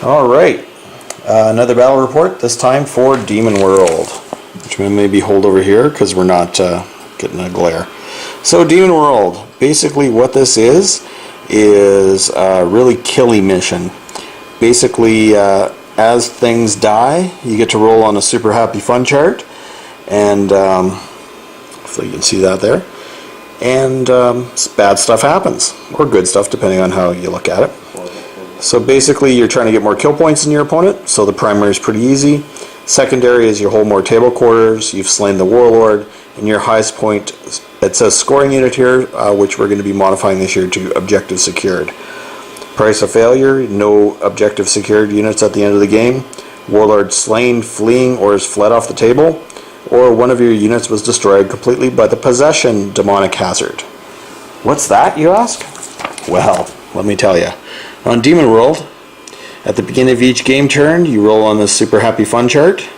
Alright, another battle report, this time for Demon World, which may maybe hold over here because we're not getting a glare. So Demon World, basically what this is a really killy mission. Basically, as things die, you get to roll on a super happy fun chart, and hopefully you can see that there. And bad stuff happens, or good stuff depending on how you look at it. So basically you're trying to get more kill points than your opponent, so the primary is pretty easy. Secondary is you hold more table quarters, you've slain the warlord, and your highest point, it says scoring unit here, which we're going to be modifying this year to objective secured. Price of failure, no objective secured units at the end of the game. Warlord slain, fleeing, or has fled off the table, or one of your units was destroyed completely by the possession demonic hazard. What's that, you ask? Well, let me tell you. On Demon World, at the beginning of each game turn, you roll on this super happy fun chart,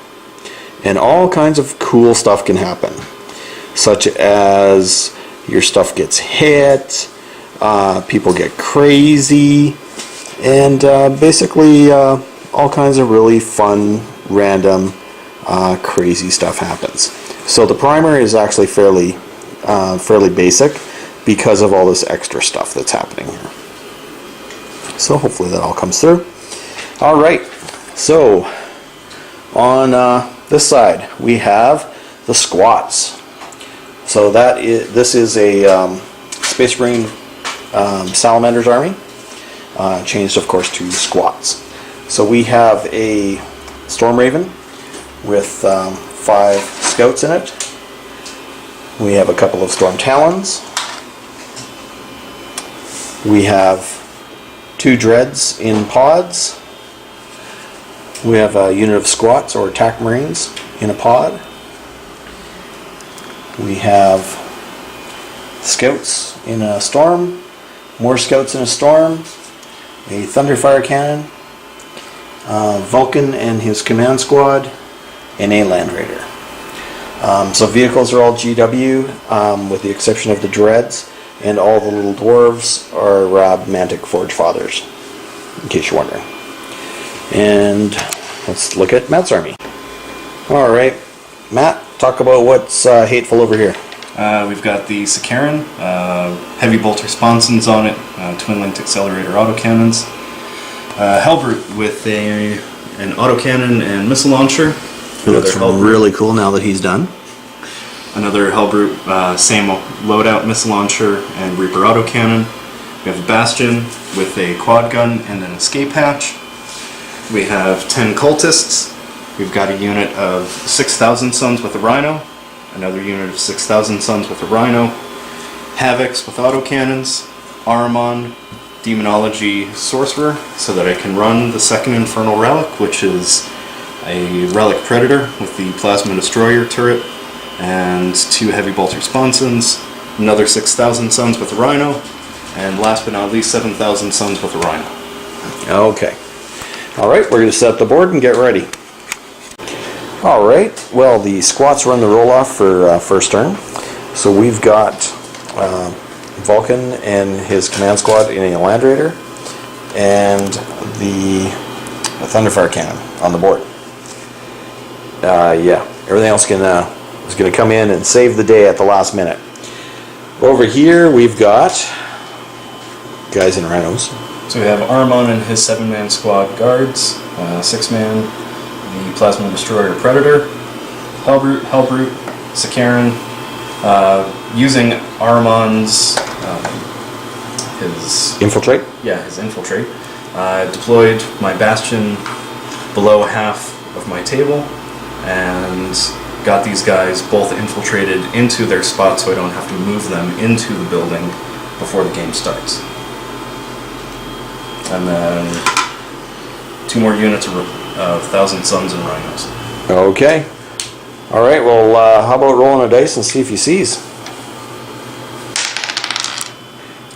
and all kinds of cool stuff can happen, such as your stuff gets hit, people get crazy, and basically all kinds of really fun, random, crazy stuff happens. So the primary is actually fairly basic because of all this extra stuff that's happening here. So hopefully that all comes through. Alright, so on this side we have the squats. So this is a Space Marine Salamander's army, changed of course to squats. So we have a Storm Raven with 5 scouts in it. We have a couple of Storm Talons. We have 2 dreads in pods. We have a unit of squats or attack marines in a pod. We have scouts in a storm, more scouts in a storm, a thunderfire cannon, Vulcan and his command squad, and a land raider. So vehicles are all GW, with the exception of the dreads. And all the little dwarves are Mantic Forge Fathers, in case you're wondering. And let's look at Matt's army. Alright, Matt, talk about what's hateful over here. We've got the Sakaran, heavy bolter sponsons on it, twin-linked accelerator autocannons. Hellbrute with an autocannon and missile launcher. Looks really cool now that he's done. Another Hellbrute, same loadout, missile launcher, and Reaper autocannon. We have a Bastion with a quad gun and an escape hatch. We have 10 cultists. We've got a unit of 6,000 Suns with a Rhino. Another unit of 6,000 Suns with a Rhino. Havocs with autocannons. Ahriman, Demonology Sorcerer, so that I can run the second Infernal Relic, which is a Relic Predator with the Plasma Destroyer turret. And 2 heavy bolter sponsons, another 6,000 Suns with a Rhino, and last but not least 7,000 Suns with a Rhino. Okay. Alright, we're going to set up the board and get ready. Alright, well the squats run the roll-off for first turn. So we've got Vulcan and his command squad in a Land Raider, and the Thunderfire Cannon on the board. Yeah, everything else is going to come in and save the day at the last minute. Over here we've got guys in rhinos. So we have Ahriman and his 7-man squad guards, 6-man, the Plasma Destroyer Predator, Hellbrute, Sakaran, using Ahriman's his infiltrate. Yeah, his infiltrate. Deployed my Bastion below half of my table and got these guys both infiltrated into their spot so I don't have to move them into the building before the game starts. And then 2 more units of 1,000 Suns and Rhinos. Okay. Alright, well how about rolling a dice and see if he sees?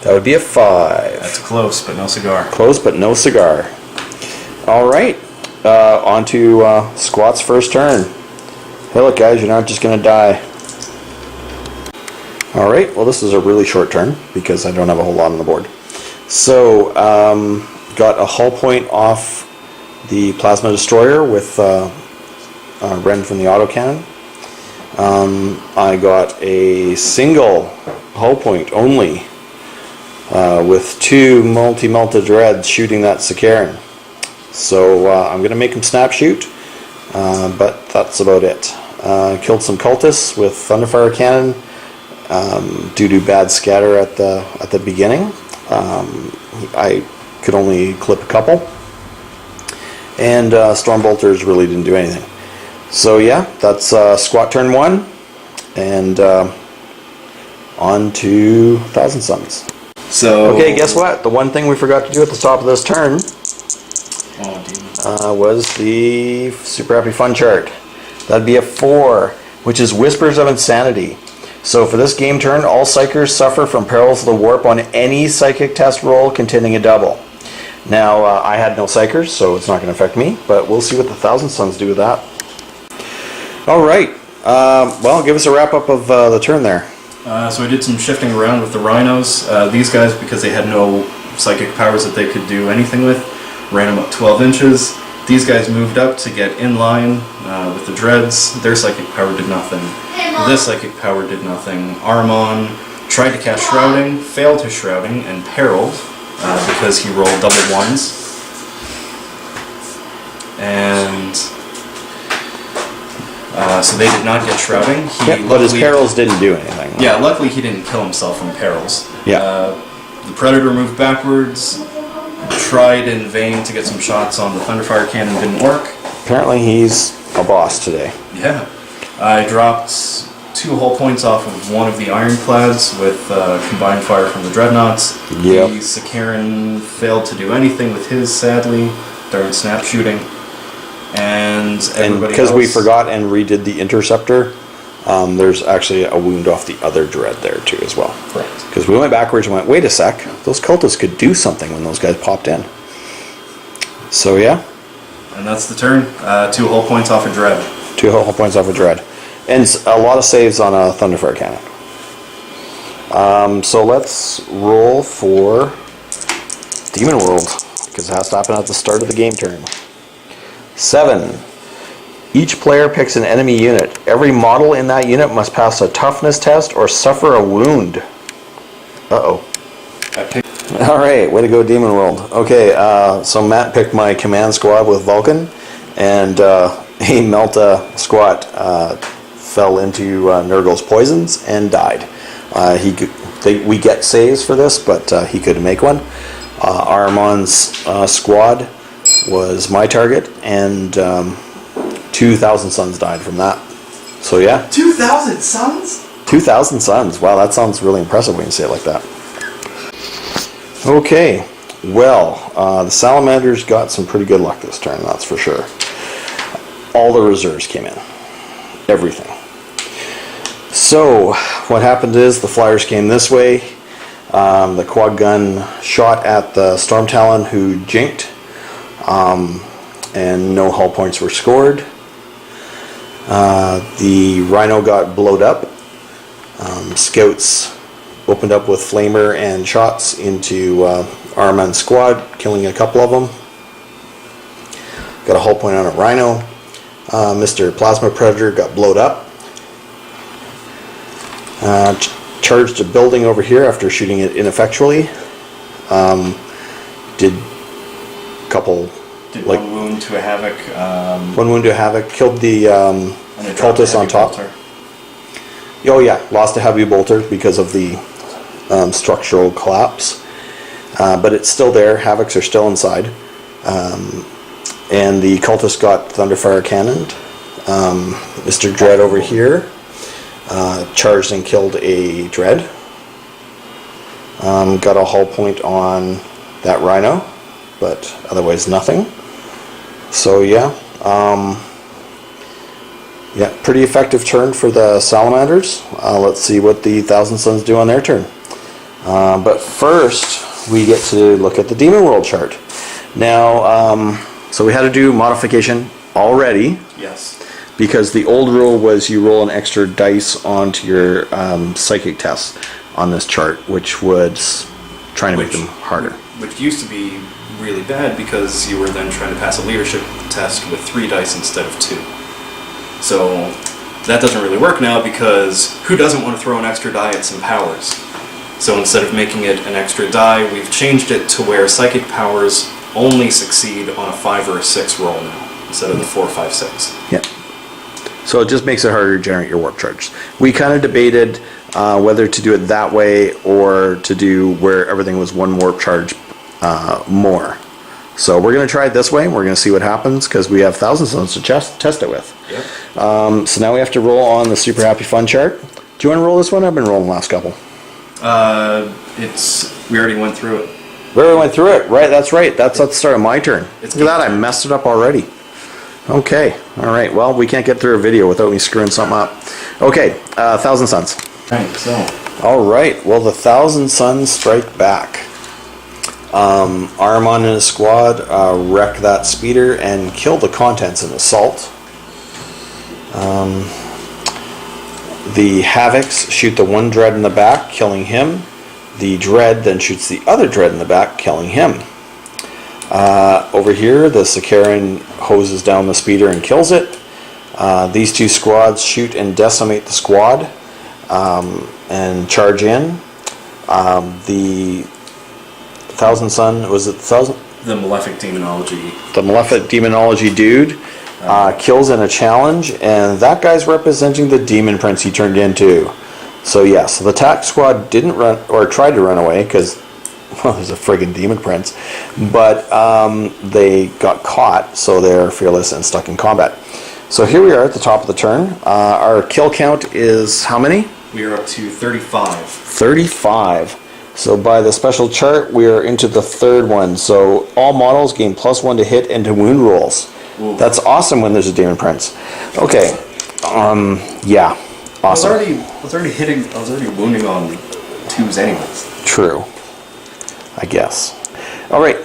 That would be a 5. That's close, but no cigar. Close, but no cigar. Alright, on to Squat's first turn. Hey look guys, you're not just going to die. Alright, well this is a really short turn because I don't have a whole lot on the board. So, got a hull point off the Plasma Destroyer with Ren from the autocannon. I got a single hull point only with 2 multi-melted dreads shooting that Sikaran. So I'm going to make him snap shoot, but that's about it. Killed some cultists with Thunderfire Cannon due to bad scatter at the beginning. I could only clip a couple, and Storm Bolters really didn't do anything. So yeah, that's squat turn 1, and on to Thousand Suns. So Okay, guess what? The one thing we forgot to do at the top of this turn was the Super Happy Fun chart. That'd be a 4, which is Whispers of Insanity. So for this game turn, all Psychers suffer from Perils of the Warp on any Psychic test roll containing a double. Now, I had no Psychers, so it's not going to affect me, but we'll see what the Thousand Suns do with that. Alright, well, give us a wrap-up of the turn there. So I did some shifting around with the Rhinos. These guys, because they had no psychic powers that they could do anything with, ran them up 12 inches. These guys moved up to get in line with the Dreads. Their psychic power did nothing. This psychic power did nothing. Armon tried to cast Shrouding, failed his Shrouding, and perilled because he rolled double 1s. And so they did not get Shrouding. But his perils didn't do anything. Yeah, luckily he didn't kill himself from perils. Yeah. The Predator moved backwards, tried in vain to get some shots on the Thunderfire Cannon, didn't work. Apparently he's a boss today. Yeah. I dropped 2 hull points off of one of the Ironclads with combined fire from the Dreadnoughts. Yep. The Sikaran failed to do anything with his, sadly, during snap shooting. And everybody because we else- forgot and redid the Interceptor, there's actually a wound off the other Dread there too as well. Correct. Because we went backwards and went, wait a sec, those cultists could do something when those guys popped in. So yeah. And that's the turn. 2 hull points off a Dread. 2 hull points off a Dread. And a lot of saves on a Thunderfire Cannon. So let's roll for Demon World, because it has to happen at the start of the game turn. 7. Each player picks an enemy unit. Every model in that unit must pass a toughness test or suffer a wound. Uh-oh. I picked Alright, way to go, Demon World. Okay, so Matt picked my command squad with Vulcan, and a Melta squad fell into Nurgle's poisons and died. We get saves for this, but he couldn't make one. Armon's squad was my target, and 2,000 Suns died from that. So yeah. 2,000 Suns? 2,000 Suns. Wow, that sounds really impressive when you say it like that. Okay, well, the Salamanders got some pretty good luck this turn, that's for sure. All the reserves came in. Everything. So, what happened is the Flyers came this way. The quad gun shot at the Storm Talon, who jinked. And no hull points were scored. The Rhino got blowed up. Scouts opened up with flamer and shots into Arman's squad, killing a couple of them. Got a hull point on a Rhino. Mr. Plasma Predator got blowed up. Charged a building over here after shooting it ineffectually. Did a couple... Did like 1 wound to a Havoc. 1 wound to a Havoc. Killed the and it dropped cultist a on heavy top. bolter. Oh yeah, lost a heavy bolter because of the structural collapse. But it's still there. Havocs are still inside. And the cultist got Thunderfire cannoned. Mr. Dread over here charged and killed a Dread. Got a hull point on that Rhino, but otherwise nothing. So yeah, pretty effective turn for the Salamanders. Let's see what the Thousand Suns do on their turn. But first, we get to look at the Demon World chart. Now, so we had to do modification already. Yes. Because the old rule was you roll an extra dice onto your psychic tests on this chart, which was trying to make them harder. Which used to be really bad because you were then trying to pass a leadership test with 3 dice instead of 2. So that doesn't really work now because who doesn't want to throw an extra die at some powers? So instead of making it an extra die, we've changed it to where psychic powers only succeed on a 5 or a 6 roll now, instead of the 4, 5, 6. Yeah. So it just makes it harder to generate your warp charge. We kind of debated whether to do it that way or to do where everything was 1 warp charge more. So we're going to try it this way. We're going to see what happens because we have 1,000 Suns to test it with. Yep. So now we have to roll on the Super Happy Fun chart. Do you want to roll this one? I've been rolling the last couple. We already went through it. We already went through it. Right, that's right. That's at the start of my turn. Look at that, I messed it up already. Okay, all right. Well, we can't get through a video without me screwing something up. Okay, 1,000 Suns. Right, so. All right, well, the 1,000 Suns strike back. Armon and his squad wreck that speeder and kill the contents in assault. The Havocs shoot the one Dread in the back, killing him. The Dread then shoots the other Dread in the back, killing him. Over here, the Sakaran hoses down the speeder and kills it. These 2 squads shoot and decimate the squad and charge in. The 1,000 Sun, was it 1,000? The Malefic Demonology. The Malefic Demonology dude kills in a challenge, and that guy's representing the Demon Prince he turned into. So yeah, so the attack squad didn't run, or tried to run away, because, well, there's a friggin' Demon Prince, but they got caught, so they're fearless and stuck in combat. So here we are at the top of the turn. Our kill count is how many? We are up to 35. 35. So by the special chart, we are into the 3rd one. So all models gain +1 to hit and to wound rolls. Ooh. That's awesome when there's a Demon Prince. Okay. Yeah. Awesome. I was already wounding on 2s anyways. True. I guess. All right.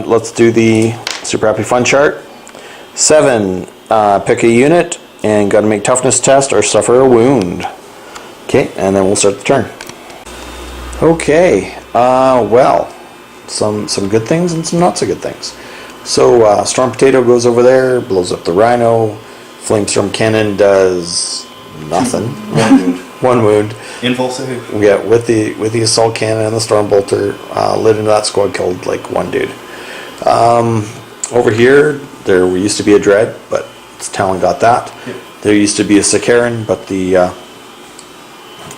Let's do the Super Happy Fun chart. 7. Pick a unit and got to make toughness test or suffer a wound. Okay, and then we'll start the turn. Okay, well, some good things and some not so good things. So Storm Potato goes over there, blows up the Rhino. Flamestorm Cannon does nothing. 1 wound. 1 wound. Invul save. Yeah, with the Assault Cannon and the Storm Bolter, lit into that squad, killed like 1 dude. Over here, there used to be a Dread, but Talon got that. Yep. There used to be a Sakaran, but the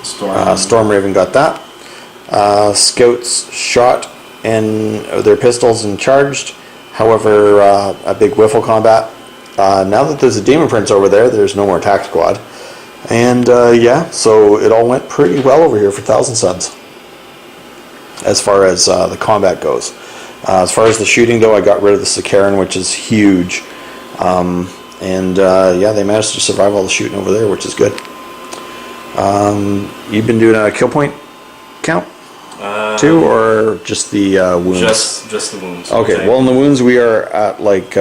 Storm Raven got that. Scouts shot and their pistols and charged. However, a big whiffle combat. Now that there's a Demon Prince over there, there's no more attack squad. And yeah, so it all went pretty well over here for 1,000 Suns. As far as the combat goes. As far as the shooting though, I got rid of the Sakaran, which is huge. Yeah, they managed to survive all the shooting over there, which is good. You've been doing a kill point count too, or just the wounds? Just the wounds. Okay, well in the wounds we are at like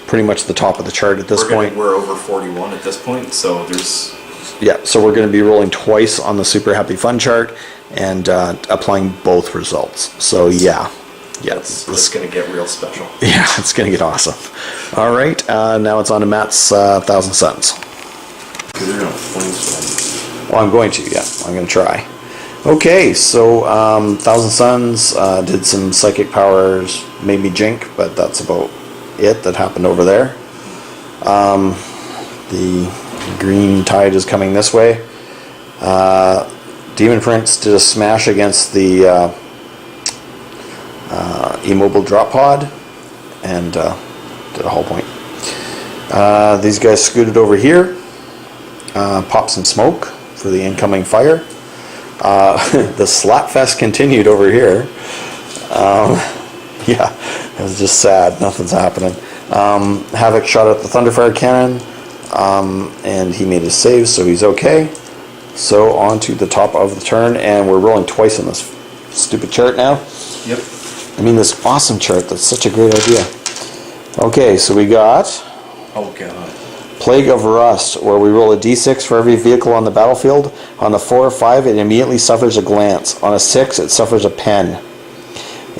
pretty much the top of the chart at this point. We're over 41 at this point, so there's... Yeah, so we're going to be rolling twice on the Super Happy Fun chart and applying both results. So yeah. Yeah, it's going to get real special. Yeah, it's going to get awesome. All right, now it's on to Matt's 1,000 Suns. Because you're going to flamestorm. Well, I'm going to, yeah. I'm going to try. Okay, so 1,000 Suns did some psychic powers, made me jink, but that's about it that happened over there. The green tide is coming this way. Demon Prince did a smash against the immobile drop pod and did a hull point. These guys scooted over here, popped some smoke for the incoming fire. The slapfest continued over here. Yeah, it was just sad. Nothing's happening. Havoc shot at the Thunderfire cannon, and he made his save, so he's okay. So on to the top of the turn, and we're rolling twice on this stupid chart now. Yep. I mean, this awesome chart. That's such a great idea. Okay, so we got... Oh, God. Plague of Rust, where we roll a d6 for every vehicle on the battlefield. On a 4 or 5, it immediately suffers a glance. On a 6, it suffers a pen.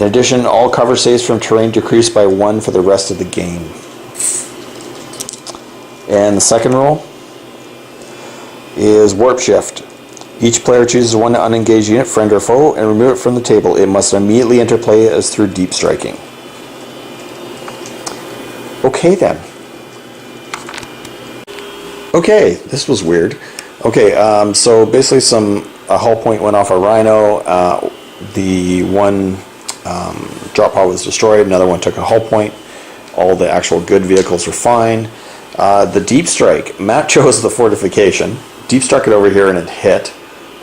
In addition, all cover saves from terrain decrease by 1 for the rest of the game. And the second rule is Warp Shift. Each player chooses one unengaged unit, friend or foe, and remove it from the table. It must immediately enter play as through deep striking. Okay then. Okay, this was weird. Okay, so basically a hull point went off a Rhino. The one drop pod was destroyed. Another one took a hull point. All the actual good vehicles were fine. The deep strike, Matt chose the fortification. Deep struck it over here and it hit.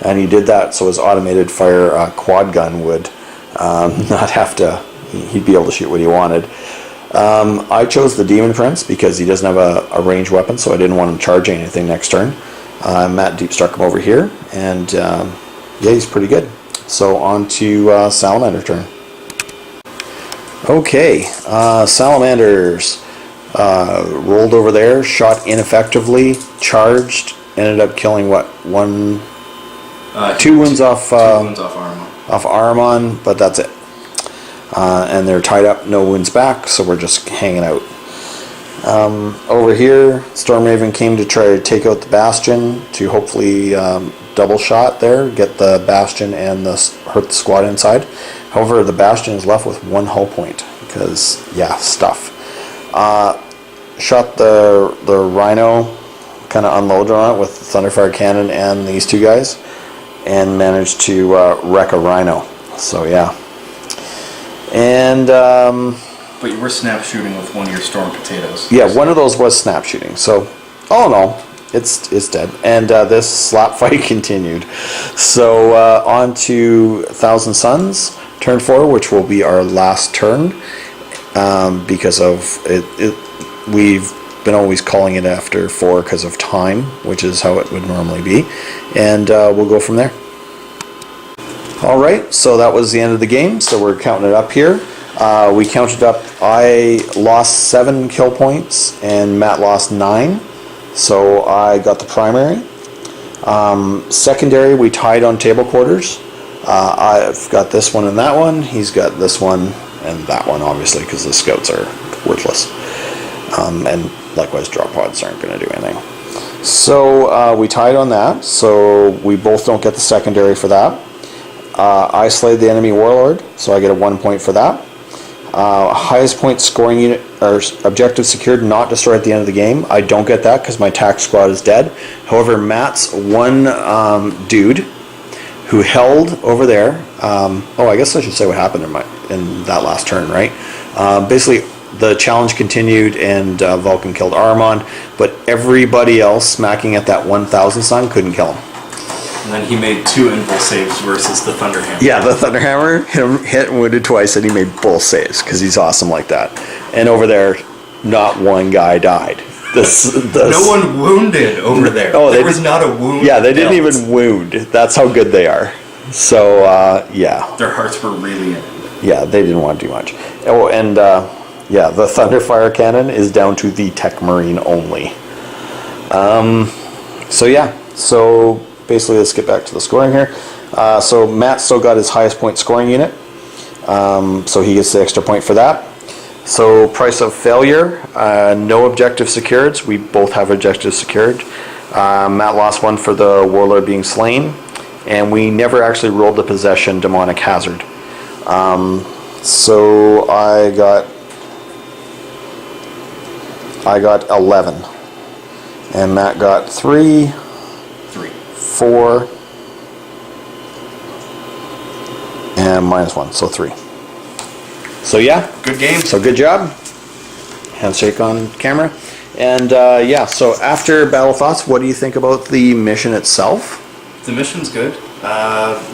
And he did that so his automated fire quad gun would not have to, he'd be able to shoot what he wanted. I chose the Demon Prince because he doesn't have a ranged weapon, so I didn't want him charging anything next turn. Matt deep struck him over here, and yeah, he's pretty good. So on to Salamander turn. Okay, Salamanders rolled over there, shot ineffectively, charged, ended up killing what, two wounds off Aramon, but that's it. And they're tied up, no wounds back, so we're just hanging out. Over here, Stormraven came to try to take out the Bastion to hopefully double shot there, get the Bastion and hurt the squad inside. However, the Bastion is left with 1 hull point because, yeah, stuff. Shot the Rhino, kind of unloaded on it with the Thunderfire Cannon and these two guys, and managed to wreck a Rhino. So yeah. And but you were snap shooting with one of your storm potatoes. Yeah, one of those was snap shooting. So all in all, it's dead. And this slap fight continued. So on to Thousand Suns, turn 4, which will be our last turn because of it. We've been always calling it after 4 because of time, which is how it would normally be. And we'll go from there. Alright, so that was the end of the game, so we're counting it up here. We counted up, I lost 7 kill points and Matt lost 9, so I got the primary. Secondary, we tied on table quarters. I've got this one and that one, he's got this one and that one, obviously, because the scouts are worthless. And likewise, drop pods aren't going to do anything. So we tied on that, so we both don't get the secondary for that. I slayed the enemy warlord, so I get a 1 point for that. Highest point scoring unit or objective secured, not destroyed at the end of the game. I don't get that because my tax squad is dead. However, Matt's one dude who held over there. I guess I should say what happened in that last turn, right? Basically, the challenge continued and Vulcan killed Aramon, but everybody else smacking at that 1,000 sun couldn't kill him. And then he made 2 invul saves versus the Thunderhammer. Yeah, the Thunderhammer hit and wounded twice, and he made both saves because he's awesome like that. And over there, not one guy died. No one wounded over there. Oh, there was not a wound. Yeah, they didn't even wound. That's how good they are. So, yeah. Their hearts were really in it. Yeah, they didn't want to do much. Oh, and yeah, the Thunderfire Cannon is down to the Tech Marine only. So yeah, so basically let's get back to the scoring here. So Matt still got his highest point scoring unit, so he gets the extra point for that. So price of failure, no objective secured. We both have objectives secured. Matt lost one for the warlord being slain, and we never actually rolled the possession demonic hazard. So I got 11, and Matt got 3, 4, and -1, so 3. So yeah, good game. So good job. Handshake on camera. And yeah, so after Battle Thoughts, what do you think about the mission itself? The mission's good.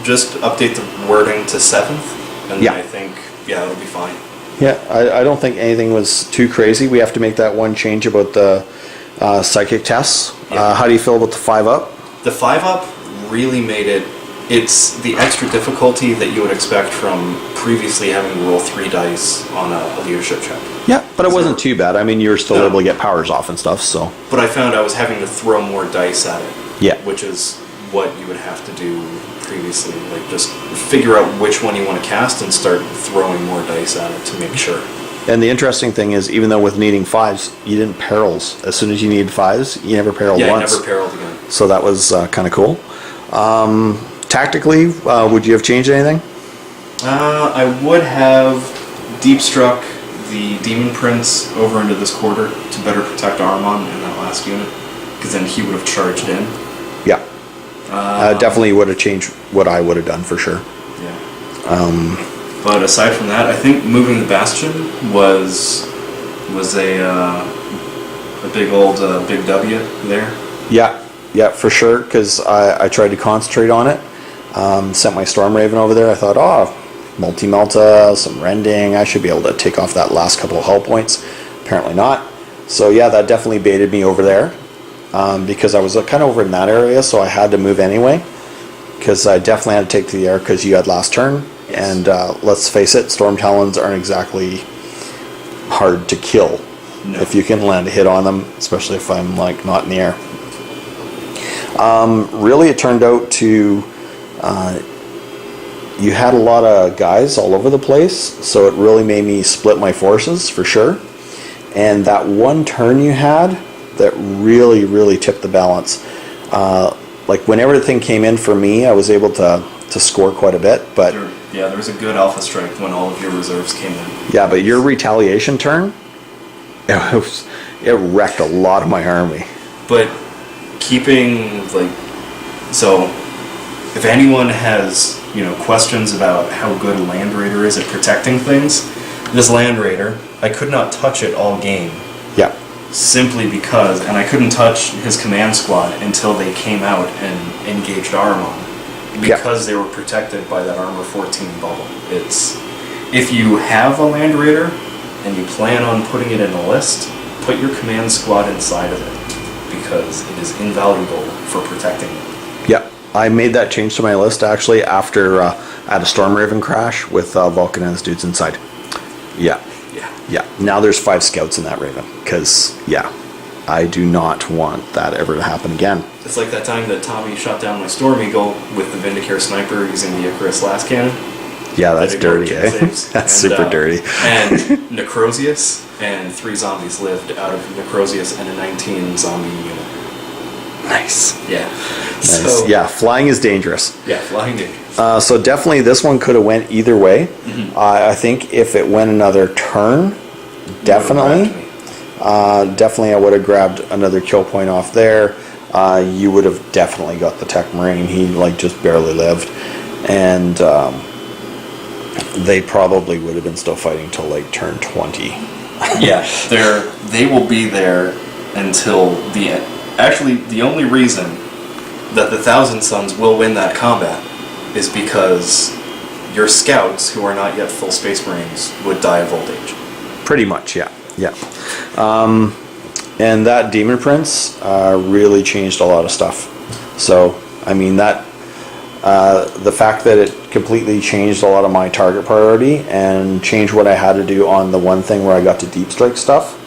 Just update the wording to 7th, and Yeah. then I think, yeah, it'll be fine. Yeah, I don't think anything was too crazy. We have to make that one change about the psychic tests. Yeah. How do you feel about the 5-up? The 5-up really made it, it's the extra difficulty that you would expect from previously having to roll 3 dice on a leadership check. Yeah, but it wasn't too bad. I mean, you were still No. able to get powers off and stuff, so. But I found I was having to throw more dice at it. Yeah. Which is what you would have to do previously. Like, just figure out which one you want to cast and start throwing more dice at it to make sure. And the interesting thing is, even though with needing 5s, you didn't perils. As soon as you needed 5s, you never perilled once. Yeah, never perilled again. So that was kind of cool. Tactically, would you have changed anything? I would have deep struck the Demon Prince over into this quarter to better protect Armon in that last unit, because then he would have charged in. Yeah. Definitely would have changed what I would have done for sure. Yeah. But aside from that, I think moving the Bastion was a big old big W there. Yeah, for sure, because I tried to concentrate on it. Sent my Storm Raven over there. I thought, multi-melta, some rending. I should be able to take off that last couple of hull points. Apparently not. So yeah, that definitely baited me over there. Because I was kind of over in that area, so I had to move anyway. Because I definitely had to take to the air because you had last turn. And let's face it, Storm Talons aren't exactly hard to kill. No. If you can land a hit on them, especially if I'm like not in the air. Really, it turned out to you had a lot of guys all over the place, so it really made me split my forces for sure. And that one turn you had that really tipped the balance. Like when everything came in for me, I was able to score quite a bit. But there was a good alpha strike when all of your reserves came in. Yeah, but your retaliation turn, it wrecked a lot of my army. But keeping so if anyone has questions about how good a Land Raider is at protecting things, this Land Raider, I could not touch it all game. Yeah. Simply because, and I couldn't touch his command squad until they came out and engaged Armon, because they were protected by that Armor 14 bubble. If you have a Land Raider and you plan on putting it in a list, put your command squad inside of it, because it is invaluable for protecting them. Yeah, I made that change to my list actually after I had a Storm Raven crash with Vulcan and his dudes inside. Yeah. Now there's 5 scouts in that Raven, because I do not want that ever to happen again. It's like that time that Tommy shot down my Storm Eagle with the Vindicare sniper using the Icarus last cannon. Yeah, that's dirty, eh? That's super dirty. And Necrosius and 3 zombies lived out of Necrosius and a 19 zombie unit. Nice. Yeah. Nice. So, yeah, flying is dangerous. Yeah, flying dangerous. So definitely this one could have went either way. Mm-hmm. I think if it went another turn, definitely I would have grabbed another kill point off there. You would have definitely got the Tech Marine. He just barely lived. And they probably would have been still fighting till turn 20. Yeah, they will be there until the end. Actually, the only reason that the Thousand Sons will win that combat is because your scouts, who are not yet full Space Marines, would die of old age. Pretty much, yeah. And that Demon Prince really changed a lot of stuff. So, I mean, that the fact that it completely changed a lot of my target priority and changed what I had to do on the one thing where I got to deep strike stuff.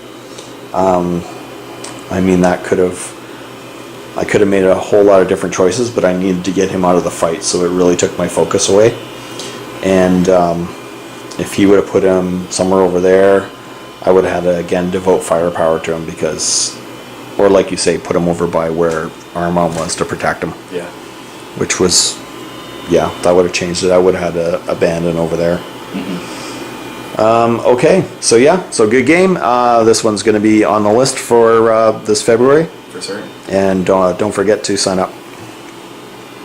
I mean, I could have made a whole lot of different choices, but I needed to get him out of the fight, so it really took my focus away. And if he would have put him somewhere over there, I would have had to, again, devote firepower to him or like you say, put him over by where Armon was to protect him. Yeah. Which was, that would have changed it. I would have had to abandon over there. Mm-hmm. Okay, so good game. This one's going to be on the list for this February. For certain. And don't forget to sign up.